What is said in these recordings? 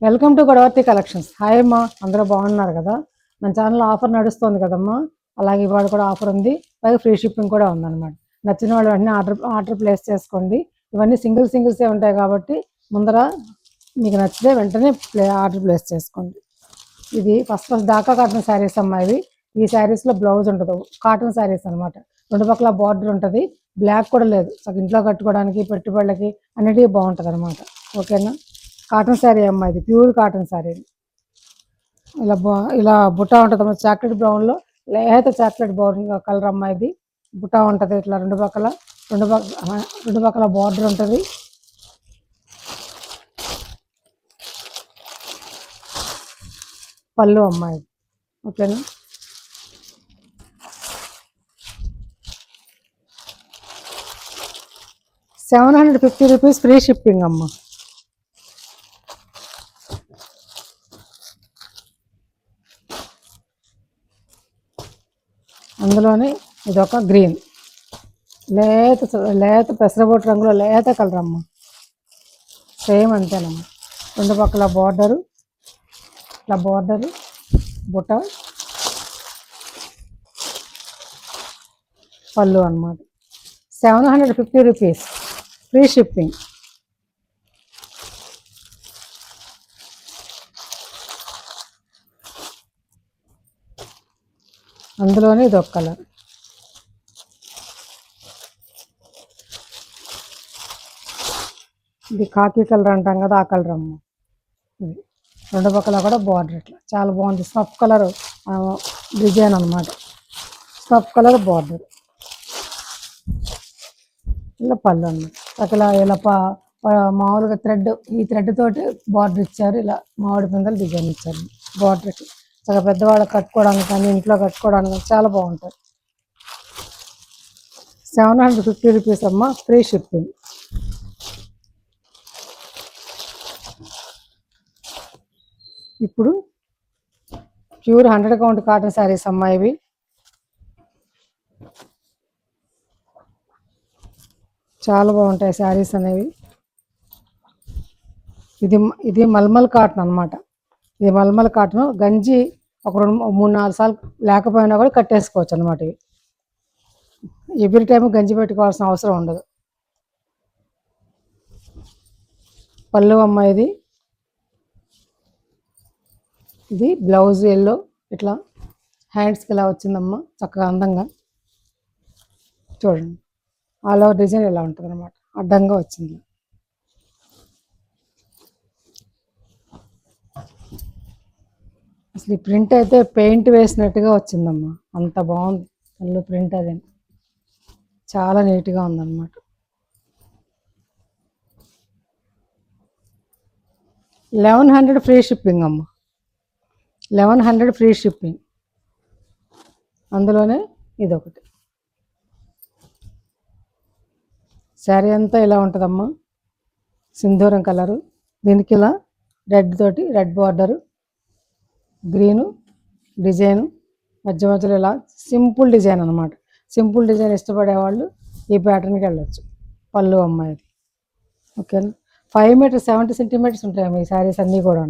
Welcome to Godavarthi collections. Hi అమ్మా, అందరూ బాగున్నారు కదా? మన ఛానల్ ఆఫర్ నడుస్తుంది కదమ్మా, అలాగే ఇవాళ కూడా ఆఫర్ ఉంది. అలాగే ఫ్రీ షిప్పింగ్ కూడా ఉందన్నమాట. నచ్చిన వాళ్ళు వెంటనే ఆర్డర్ ప్లేస్ చేసుకోండి. ఇవన్నీ సింగిల్సే ఉంటాయి కాబట్టి ముందర మీకు నచ్చితే వెంటనే ఆర్డర్ ప్లేస్ చేసుకోండి. ఇది ఫస్ట్ దాకా కాటన్ శారీస్ అమ్మా. ఈ శారీస్లో బ్లౌజ్ ఉంటుంది, కాటన్ శారీస్ అనమాట. రెండు పక్కల బార్డర్ ఉంటుంది, బ్లాక్ కూడా లేదు. ఇంట్లో కట్టుకోవడానికి, పెట్టుబడులకి అన్నిటికీ బాగుంటుంది అనమాట. ఓకేనా? కాటన్ శారీ అమ్మా, ఇది ప్యూర్ కాటన్ శారీ. ఇలా బుట్ట ఉంటుంది అమ్మా, చాక్లెట్ బ్రౌన్లో లేత చాక్లెట్ బ్రౌన్ కలర్ అమ్మా. ఇది బుట్ట ఉంటుంది ఇట్లా రెండు పక్కల బార్డర్ ఉంటుంది. పళ్ళు అమ్మాయి. ఓకేనా? ₹750 ఫ్రీ షిప్పింగ్ అమ్మ. అందులోనే ఇదొక గ్రీన్, లేత పెసరబొట్టు రంగులో లేత కలర్ అమ్మ. సేమ్ అంతేనమ్మా. రెండు పక్కల బార్డరు, ఇట్లా బార్డరు, బుట్ట, పళ్ళు అన్నమాట. ₹750 ఫ్రీ షిప్పింగ్. అందులోనే ఇది ఒక కలర్. ఇది కాకి కలర్ అంటాం కదా, ఆ కలర్ అమ్మ. ఇది రెండు పక్కల కూడా బార్డర్ ఇట్లా చాలా బాగుంది. స్నఫ్ కలర్ డిజైన్ అనమాట. స్నఫ్ కలర్ బార్డర్, ఇలా పళ్ళు అన్నమాట. అట్లా ఇలా మామూలుగా ఈ థ్రెడ్ తోటి బార్డర్ ఇచ్చారు. ఇలా మామిడి పిందెలు డిజైన్ ఇచ్చారు బార్డర్కి. చాలా పెద్దవాళ్ళకి కట్టుకోవడానికి కానీ ఇంట్లో కట్టుకోవడానికి చాలా బాగుంటుంది. ₹750 అమ్మ, ఫ్రీ షిప్పింగ్. ఇప్పుడు ప్యూర్ 100 కౌంట్ కాటన్ శారీస్ అమ్మా. ఇవి చాలా బాగుంటాయి శారీస్ అనేవి. ఇది మల్మల్ కాటన్ అనమాట. ఇది మల్మల్ కాటన్. గంజి ఒక 3-4 సార్లు లేకపోయినా కూడా కట్టేసుకోవచ్చు అనమాట. ఇవి ఎవ్రీ టైం గంజి పెట్టుకోవాల్సిన అవసరం ఉండదు. పళ్ళు అమ్మ. ఇది బ్లౌజ్ ఎల్లో, ఇట్లా హ్యాండ్స్కి ఇలా వచ్చిందమ్మా, చక్కగా అందంగా. చూడండి, ఆల్ ఓవర్ డిజైన్ ఇలా ఉంటుంది అనమాట, అడ్డంగా వచ్చింది. అసలు ఈ ప్రింట్ అయితే పెయింట్ వేసినట్టుగా వచ్చిందమ్మా, అంత బాగుంది. పళ్ళు ప్రింట్ అదే చాలా నీట్గా ఉందన్నమాట. 1100 ఫ్రీ షిప్పింగ్ అమ్మ. 1100 ఫ్రీ షిప్పింగ్. అందులోనే ఇదొకటి. శారీ అంతా ఇలా ఉంటుందమ్మా, సింధూరం కలరు. దీనికి ఇలా రెడ్ బార్డరు, గ్రీను డిజైను, మధ్యలో ఇలా సింపుల్ డిజైన్ అనమాట. సింపుల్ డిజైన్ ఇష్టపడే వాళ్ళు ఈ ప్యాటర్న్కి వెళ్ళొచ్చు. పళ్ళు అమ్మాయిది. ఓకేనా? 5 మీటర్స్ 70 సెంటీమీటర్స్ ఉంటాయమ్మా ఈ శారీస్ అన్నీ కూడా.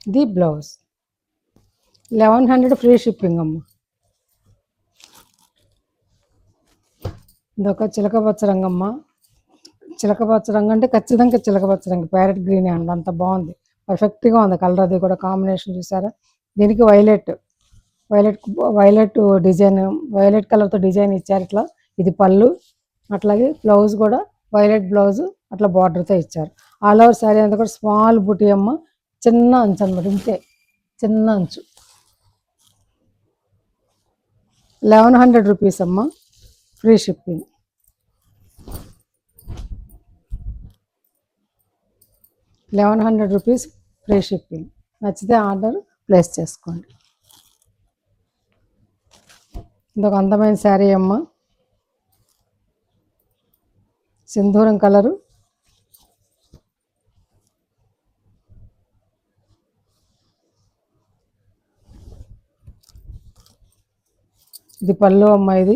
ఇది బ్లౌజ్. 1100 ఫ్రీ షిప్పింగ్ అమ్మ. ఇదొక చిలకపచ్చ రంగమ్మ. చిలకపచ్చ రంగు అంటే ఖచ్చితంగా చిలకపచ్చ రంగు, ప్యారెట్ గ్రీన్ అండి. అంత బాగుంది, పర్ఫెక్ట్గా ఉంది కలర్. అది కూడా కాంబినేషన్ చూసారా? దీనికి వైలెట్ డిజైన్, వైలెట్ కలర్తో డిజైన్ ఇచ్చారు ఇట్లా. ఇది పళ్ళు, అట్లాగే బ్లౌజ్ కూడా వైలెట్ బ్లౌజ్, అట్లా బార్డర్తో ఇచ్చారు. ఆల్ ఓవర్ శారీ అంతా కూడా స్మాల్ బుటీ అమ్మ, చిన్న అంచు అనమాట. ఇంతే చిన్న అంచు. 1100 రూపీస్ అమ్మ, free shipping. 1100 rupees free shipping. నచ్చితే ఆర్డర్ ప్లేస్ చేసుకోండి. ఇదొక అందమైన శారీ అమ్మ, సింధూరం కలరు. ఇది పళ్ళు అమ్మ. ఇది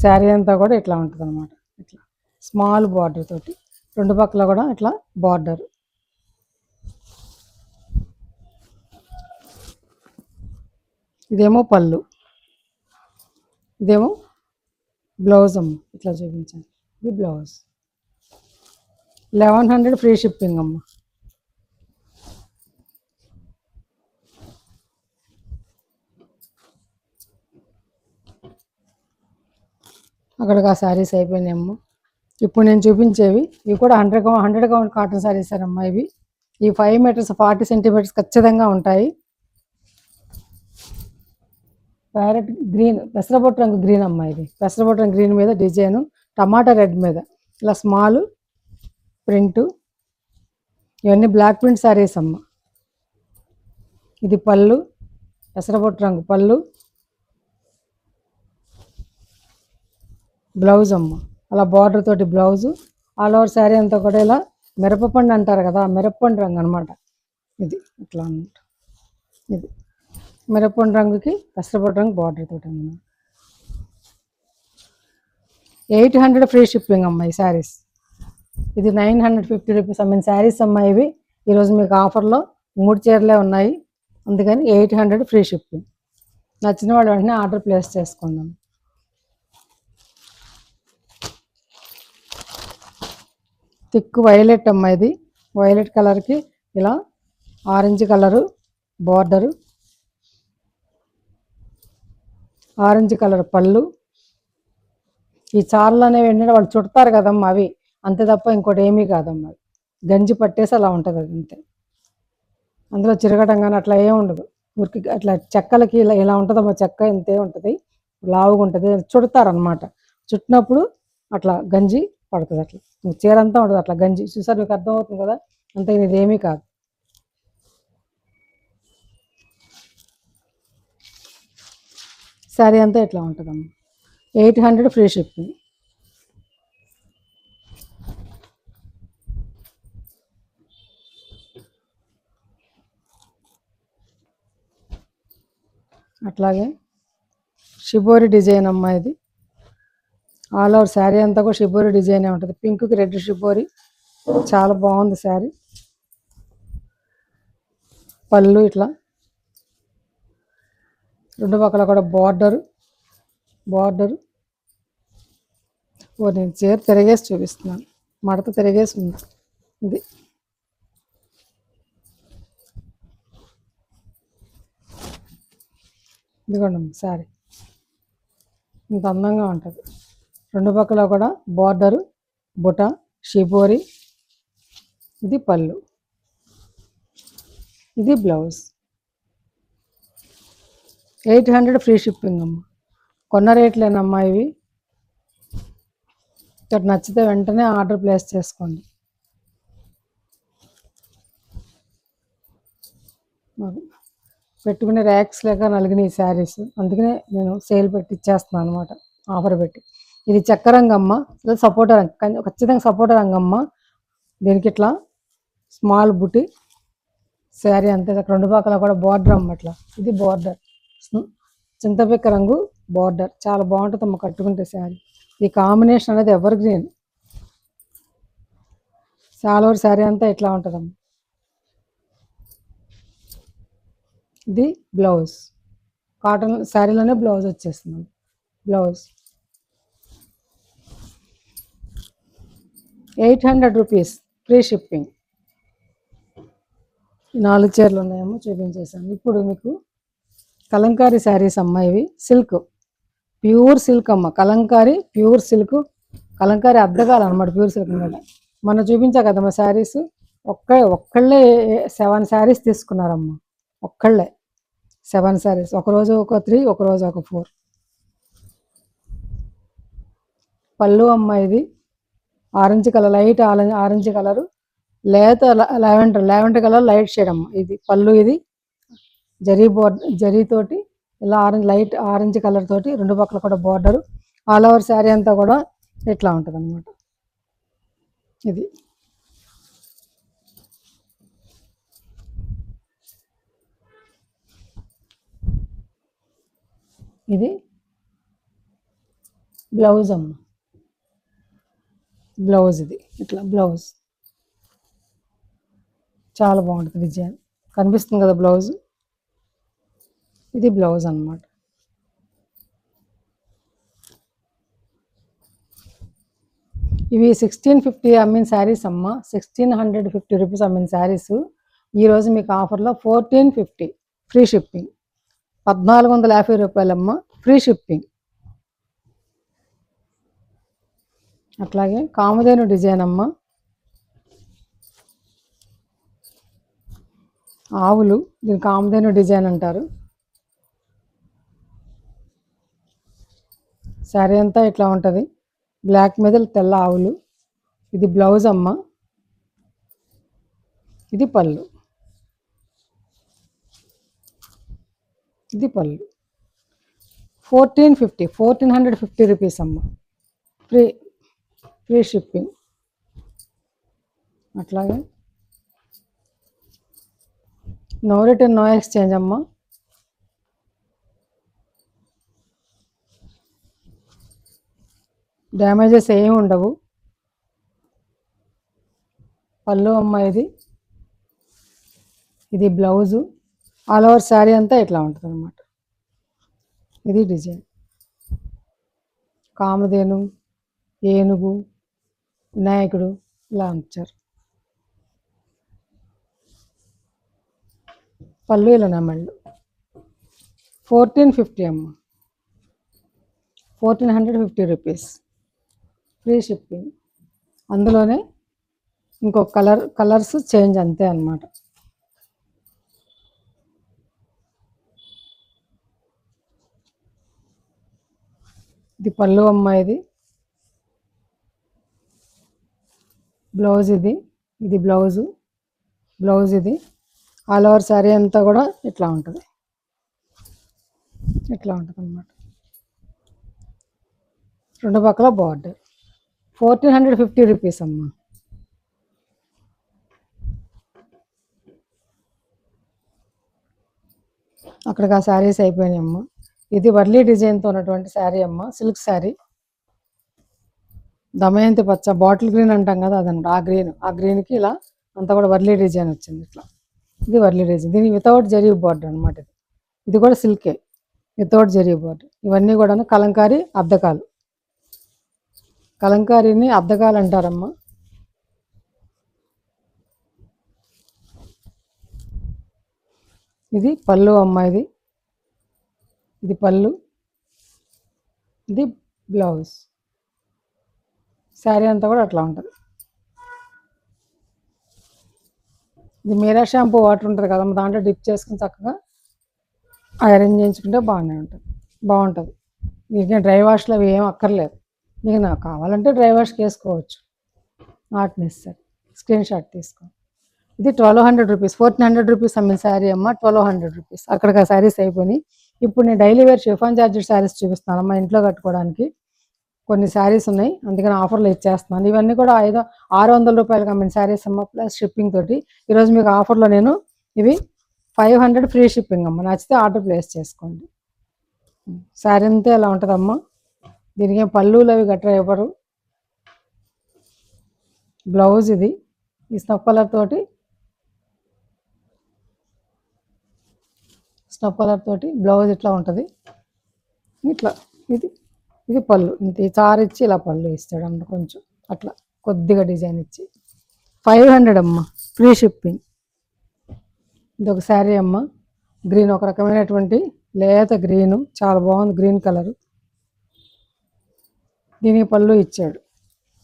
శారీ అంతా కూడా ఇట్లా ఉంటుంది అనమాట. ఇట్లా స్మాల్ బార్డర్ తోటి రెండు పక్కల కూడా ఇట్లా బార్డర్. ఇదేమో పళ్ళు, ఇదేమో బ్లౌజ్ అమ్మ. ఇట్లా చూపించాను. ఇది బ్లౌజ్. 1100 ఫ్రీ షిప్పింగ్ అమ్మ. అక్కడికి ఆ శారీస్ అయిపోయినాయమ్మ. ఇప్పుడు నేను చూపించేవి ఇవి కూడా 100 కౌంట్ కాటన్ శారీస్ అమ్మా. ఇవి ఈ 5 మీటర్స్ 40 సెంటీమీటర్స్ ఖచ్చితంగా ఉంటాయి. ప్యారెట్ గ్రీన్, పెసరబొట్టు రంగు గ్రీన్ అమ్మ. ఇది పెసరబొట్టు రంగు గ్రీన్ మీద డిజైను టమాటా రెడ్ మీద ఇలా స్మాల్ ప్రింటు. ఇవన్నీ బ్లాక్ ప్రింట్ శారీస్ అమ్మ. ఇది పళ్ళు, పెసరబొట్టు రంగు పళ్ళు, బ్లౌజ్ అమ్మ. అలా బార్డర్ తోటి బ్లౌజు. ఆల్ ఓవర్ శారీ అంతా కూడా ఇలా మిరపపండు అంటారు కదా, మిరపపండు రంగు అనమాట. ఇది ఇట్లా అనమాట. ఇది మిరపపండు రంగుకి పెసరబొట్టు రంగు బార్డర్ తోటి అన్నమాట. 800 ఫ్రీ షిప్పింగ్ అమ్మ ఈ శారీస్. ఇది 950 రూపీస్ అమ్మిన శారీస్ అమ్మ. ఇవి ఈరోజు మీకు ఆఫర్లో 3 చీరలే ఉన్నాయి, అందుకని 800 ఫ్రీ షిప్పింగ్. నచ్చిన వాళ్ళు వెంటనే ఆర్డర్ ప్లేస్ చేసుకుందాం. థిక్ వైలెట్ అమ్మ. ఇది వైలెట్ కలర్కి ఇలా orange colour border, orange colour పళ్ళు. ఈ చార్లు అనేవి ఏంటంటే వాళ్ళు చుడతారు కదమ్మా, అవి అంతే తప్ప ఇంకోటి ఏమీ కాదమ్మా. గంజి పట్టేసి అలా ఉంటుంది అది అంతే. అందులో చిరగటం కానీ అట్లా ఏమి ఉండదు. ఊరికి అట్లా చెక్కలకి ఇలా ఇలా ఉంటుందమ్మా. చెక్క ఇంతే ఉంటుంది, లావుగా ఉంటుంది. చుడతారనమాట. చుట్టినప్పుడు అట్లా గంజి పడుతుంది. అట్లా చీర అంతా ఉంటుంది అట్లా గంజి. చూసారు, మీకు అర్థమవుతుంది కదా. అంతే, ఇది ఏమీ కాదు. శారీ అంతా ఇట్లా ఉంటుందమ్మా. 800 ఫ్రీ షిప్పింగ్. అట్లాగే షిబోరి డిజైన్ అమ్మా. ఇది ఆల్ ఓవర్ శారీ అంతా కూడా షిబోరి డిజైనే ఉంటుంది. పింక్కి రెడ్ షిబోరి, చాలా బాగుంది శారీ. పళ్ళు ఇట్లా రెండు పక్కల కూడా బార్డరు. నేను చీర తిరిగేసి చూపిస్తున్నాను, మడత తిరిగేసి ఉంది. ఇది ఇదిగోండి శారీ, ఇంత అందంగా ఉంటుంది. రెండు పక్కల కూడా బార్డరు, బుట, షిబోరి. ఇది పళ్ళు, ఇది బ్లౌజ్. 800 ఫ్రీ షిప్పింగ్ అమ్మ. కొన్న రేట్లేనమ్మా ఇవి. ఇక్కడ నచ్చితే వెంటనే ఆర్డర్ ప్లేస్ చేసుకోండి. పెట్టుకునే ర్యాక్స్ లేక నలిగిన ఈ శారీస్, అందుకనే నేను సేల్ పెట్టి ఇచ్చేస్తున్నాను అనమాట, ఆఫర్ పెట్టి. ఇది చెక్క రంగమ్మ, సపోటా రంగు, ఖచ్చితంగా సపోటా రంగమ్మ. దీనికి ఇట్లా స్మాల్ బుట్టి శారీ అంతే. రెండు పక్కల కూడా బార్డర్ అమ్మ. ఇట్లా ఇది బార్డర్, చింతపిక్క రంగు బార్డర్. చాలా బాగుంటుంది అమ్మ కట్టుకుంటే శారీ. ఈ కాంబినేషన్ అనేది ever green. All over sari అంతా ఇట్లా ఉంటుందమ్మ. ఇది బ్లౌజ్, కాటన్ శారీలోనే బ్లౌజ్ వచ్చేస్తుంది. Blouse 800 rupees free shipping. 4 చీరలు ఉన్నాయమ్మో చూపించేసాను. ఇప్పుడు మీకు కలంకారీ శారీస్ అమ్మ. ఇవి సిల్క్, ప్యూర్ సిల్క్ అమ్మ. కలంకారీ ప్యూర్ సిల్క్, కలంకారీ అద్దగాలు అనమాట. ప్యూర్ సిల్క్ మీద మనం చూపించా కదమ్మా శారీస్. ఒక్కళ్ళే 7 శారీస్ తీసుకున్నారమ్మ. ఒక్కళ్ళే 7 శారీస్. ఒకరోజు ఒక 3, ఒకరోజు ఒక 4. పళ్ళు అమ్మ. ఇది orange colour, light orange colour, లేత లావెండర్ కలర్ లైట్ షేడ్ అమ్మ. ఇది పళ్ళు. ఇది జరీతోటి ఇలా లైట్ ఆరెంజ్ కలర్ తోటి రెండు పక్కల కూడా బార్డరు. ఆల్ ఓవర్ శారీ అంతా కూడా ఇట్లా ఉంటుంది అనమాట. ఇది ఇది బ్లౌజ్ అమ్మ, బ్లౌజ్ ఇది ఇట్లా బ్లౌజ్ చాలా బాగుంటుంది డిజైన్, కనిపిస్తుంది కదా బ్లౌజ్, ఇది బ్లౌజ్ అన్నమాట. ఇవి 1650 అమ్మిన శారీస్ అమ్మ, 1650 రూపీస్ అమ్మిన శారీస్ ఈరోజు మీకు ఆఫర్లో 1450 ఫ్రీ షిప్పింగ్, 1450 రూపాయలమ్మ ఫ్రీ షిప్పింగ్. అట్లాగే కామధేను డిజైన్ అమ్మ, ఆవులు, దీని కామధేను డిజైన్ అంటారు. శారీ అంతా ఇట్లా ఉంటుంది, బ్లాక్ మీద తెల్ల ఆవులు. ఇది బ్లౌజ్ అమ్మ, ఇది పళ్ళు, ఇది పళ్ళు. 1450 రూపీస్ అమ్మ, ఫ్రీ ఫ్రీ షిప్పింగ్. అట్లాగే నో రిటర్న్ నో ఎక్స్చేంజ్ అమ్మ, డ్యామేజెస్ ఏమి ఉండవు. పళ్ళు అమ్మ ఇది, ఇది బ్లౌజు, ఆల్ ఓవర్ శారీ అంతా ఇట్లా ఉంటుంది అన్నమాట. ఇది డిజైన్, కామధేను, ఏనుగు, వినాయకుడు ఇలా ఉంచారు. పళ్ళు ఇలా నెమళ్ళు. 1450 అమ్మ, 1450 రూపీస్ ఫ్రీ షిప్పింగ్. అందులోనే ఇంకో కలర్స్ చేంజ్ అంతే అన్నమాట. ఇది పళ్ళు అమ్మ, ఇది బ్లౌజ్, ఇది బ్లౌజు, బ్లౌజ్ ఇది ఆల్ ఓవర్ శారీ అంతా కూడా ఇట్లా ఉంటుంది, ఇట్లా ఉంటుంది అన్నమాట. రెండు పక్కల బార్డర్. 1450 రూపీస్ అమ్మ. అక్కడికి ఆ శారీస్ అయిపోయినాయి అమ్మ. ఇది వర్లీ డిజైన్తో ఉన్నటువంటి శారీ అమ్మ, సిల్క్ శారీ, దమయంతి పచ్చ, బాటిల్ గ్రీన్ అంటాం కదా అదనమాట. ఆ గ్రీన్కి ఇలా అంతా కూడా వర్లీ డిజైన్ వచ్చింది ఇట్లా. ఇది వర్లీ డిజైన్, దీని వితౌట్ జరీ బార్డర్ అనమాట. ఇది కూడా సిల్కే వితౌట్ జరీ బార్డర్. ఇవన్నీ కూడా కలంకారీ అద్దకాలు, కలంకారీని అద్దకాలు అంటారమ్మా. ఇది పళ్ళు అమ్మ, ఇది పళ్ళు, ఇది బ్లౌజ్. శారీ అంతా కూడా అట్లా ఉంటుంది. ఇది మీరా షాంపూ వాటర్ ఉంటుంది కదమ్మా, దాంట్లో డిప్ చేసుకుని చక్కగా ఐరన్ చేయించుకుంటే బాగుంటుంది. మీకు డ్రై వాష్లో అవి ఏం అక్కర్లేదు. మీకు నాకు కావాలంటే డ్రై వాష్కి వేసుకోవచ్చు, నాట్ నెసరీ. స్క్రీన్ షాట్ తీసుకో. ఇది 1200 రూపీస్, 1400 రూపీస్ అమ్మిన శారీ అమ్మ, 1200 రూపీస్. అక్కడికి ఆ శారీస్ అయిపోయి ఇప్పుడు నేను daily wear chiffon georgette saris చూపిస్తాను అమ్మ, ఇంట్లో కట్టుకోవడానికి కొన్ని శారీస్ ఉన్నాయి, అందుకని ఆఫర్లు ఇచ్చేస్తున్నాను. ఇవన్నీ కూడా 600 రూపాయలకి అమ్మిన శారీస్ అమ్మ, ప్లస్ షిప్పింగ్ తోటి. ఈరోజు మీకు ఆఫర్లో నేను ఇవి 500 ఫ్రీ షిప్పింగ్ అమ్మ, నచ్చితే ఆర్డర్ ప్లేస్ చేసుకోండి. శారీ అంతా ఎలా ఉంటుందమ్మా, దీనికి పళ్ళులు అవి గట్రా ఇవ్వరు. బ్లౌజ్ ఇది ఈ స్నఫ్ కలర్ తోటి బ్లౌజ్ ఇట్లా ఉంటుంది, ఇట్లా. ఇది పళ్ళు, ఇంత చారు ఇచ్చి ఇలా పళ్ళు ఇస్తాడు అన్న, కొంచెం అట్లా కొద్దిగా డిజైన్ ఇచ్చి. 500 అమ్మ, ఫ్రీ షిప్పింగ్. ఇది ఒక శారీ అమ్మ, గ్రీన్, ఒక రకమైనటువంటి లేత గ్రీను, చాలా బాగుంది గ్రీన్ కలరు. దీనికి పళ్ళు ఇచ్చాడు,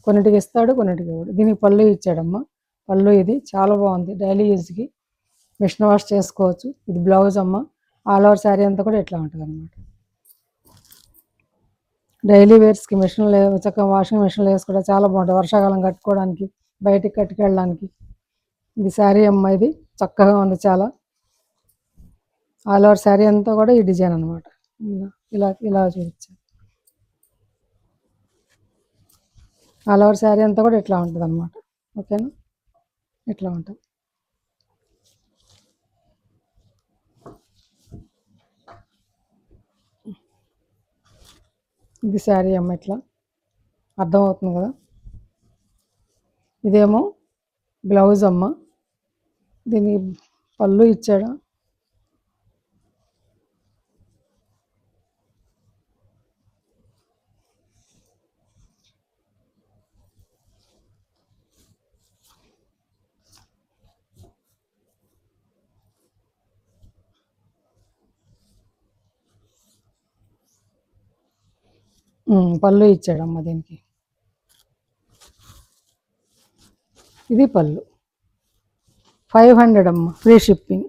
కొన్నిటికి ఇస్తాడు కొన్నిటికి ఇవ్వడు. దీనికి పళ్ళు ఇచ్చాడమ్మా, పళ్ళు ఇది చాలా బాగుంది, డైలీ యూజ్కి మిషన్ వాష్ చేసుకోవచ్చు. ఇది బ్లౌజ్ అమ్మ, ఆల్ ఓవర్ శారీ అంతా కూడా ఇట్లా ఉంటుంది అన్నమాట. డైలీ వేర్స్కి మిషన్లు చక్కగా వాషింగ్ మిషన్లు వేసుకోవడం చాలా బాగుంటుంది, వర్షాకాలం కట్టుకోవడానికి, బయటికి కట్టుకెళ్ళడానికి. ఇది శారీ అమ్మ, ఇది చక్కగా ఉంది చాలా. ఆల్ ఓవర్ శారీ అంతా కూడా ఈ డిజైన్ అనమాట, ఇలా చూపించాను. ఆల్ ఓవర్ శారీ అంతా కూడా ఇట్లా ఉంటుంది అన్నమాట, ఓకేనా, ఇట్లా ఉంటుంది. ఇది శారీ అమ్మ, ఇట్లా అర్థమవుతుంది కదా. ఇదేమో బ్లౌజ్ అమ్మ, దీని పళ్ళు ఇచ్చాడు. పళ్ళు ఇచ్చాడమ్మ దీనికి. ఇది పళ్ళు 500 అమ్మ, ఫ్రీ షిప్పింగ్.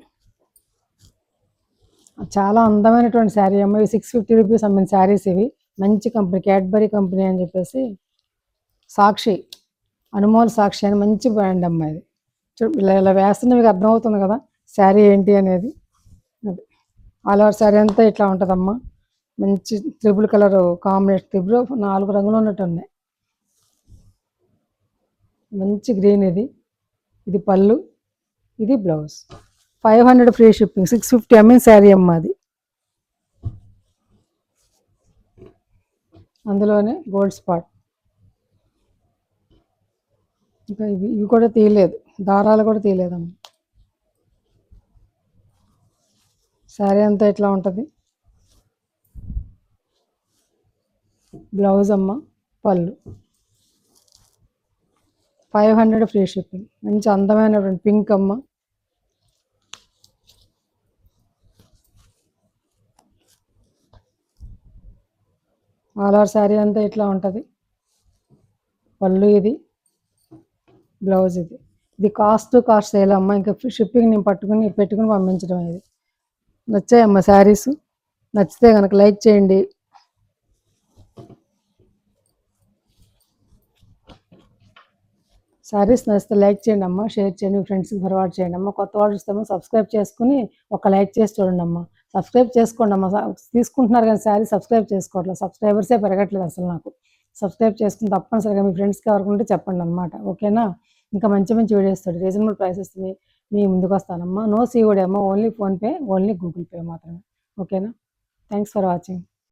చాలా అందమైనటువంటి శారీ అమ్మ. ఇవి 650 రూపీస్ అమ్మిన శారీస్. ఇవి మంచి కంపెనీ, క్యాడ్బరీ కంపెనీ అని చెప్పేసి, సాక్షి, అనుమోల్ సాక్షి అని మంచి బ్రాండ్ అమ్మ ఇది. ఇలా వేస్తున్న మీకు అర్థమవుతుంది కదా శారీ ఏంటి అనేది. అది ఆల్ ఓవర్ శారీ అంతా ఇట్లా ఉంటుందమ్మా. మంచి త్రిబుల్ కలర్ కాంబినేషన్, త్రిబుల్ 4 రంగులు ఉన్నట్టు ఉన్నాయి. మంచి గ్రీన్ ఇది. ఇది పళ్ళు, ఇది బ్లౌజ్. 500 free shipping. 650 అమ్మిన శారీ అమ్మ అది. అందులోనే గోల్డ్ స్పాట్. ఇంకా ఇవి కూడా తీయలేదు, దారాలు కూడా తీయలేదమ్మ. శారీ అంతా ఇట్లా ఉంటుంది. బ్లౌజ్ అమ్మ, పళ్ళు. 500 ఫ్రీ షిప్పింగ్. మంచి అందమైనటువంటి పింక్ అమ్మ. ఆల్ ఓవర్ శారీ అంతా ఇట్లా ఉంటుంది. పళ్ళు ఇది, బ్లౌజ్ ఇది. ఇది కాస్ట్ సేల్ అమ్మ. ఇంకా షిప్పింగ్ నేను పెట్టుకుని పంపించడం. ఇది నచ్చాయమ్మ శారీస్. నచ్చితే కనుక లైక్ చేయండి. శారీస్ నచ్చితే లైక్ చేయండి అమ్మ, షేర్ చేయండి, మీ ఫ్రెండ్స్కి ఫార్వర్డ్ చేయండి అమ్మ. కొత్త వాళ్ళు ఇస్తామో సబ్స్క్రైబ్ చేసుకుని ఒక లైక్ చేసి చూడండి అమ్మ. సబ్స్క్రైబ్ చేసుకోండి అమ్మ. తీసుకుంటున్నారు కానీ శారీ సబ్స్క్రైబ్ చేసుకోవట్లేదు. సబ్స్క్రైబర్సే పెరగట్లేదు అసలు నాకు. సబ్స్క్రైబ్ చేసుకుని తప్పనిసరిగా మీ ఫ్రెండ్స్కి ఎవరికి ఉంటే చెప్పండి అనమాట. ఓకేనా. ఇంకా మంచి మంచి వీడియోస్ తోటి రీజనబుల్ ప్రైసెస్ మీ ముందుకు వస్తానమ్మా. నో సీఓడి అమ్మ, only PhonePe, only Google pay మాత్రమే. ఓకేనా. Thanks for watching.